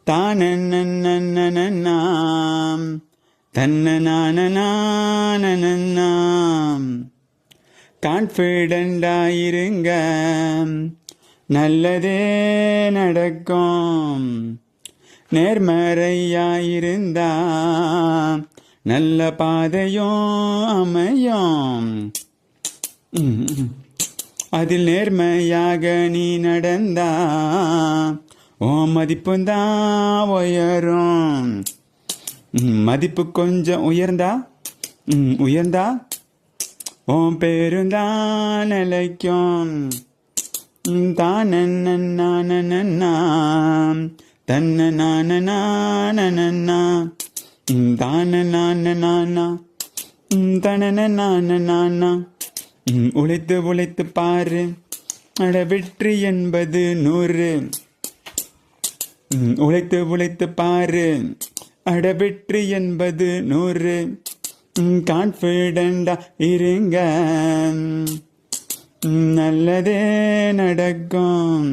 தானன்னன்னன்னன்னாம் தன்னனானனானனாம். கான்ஃபிடென்டாயிருங்க, நல்லதே நடக்கும். நேர்மறையாயிருந்தா நல்ல பாதையும் அமையும். அதில் நேர்மையாக நீ நடந்தா உன் மதிப்புந்தான் உயரும். மதிப்பு கொஞ்சம் உயர்ந்தா உன் பேருந்தான் நிலைக்கும். தானன்னன்னானன்னா தன்னனானனானனா தானனானனானா தனனானனானா. உழைத்து உழைத்து பாரு, அட வெற்றி என்பது 100. உழைத்து உழைத்து பாரு, அட வெற்றி என்பது 100. கான்ஃபிடென்டா இருங்க, நல்லதே நடக்கும்.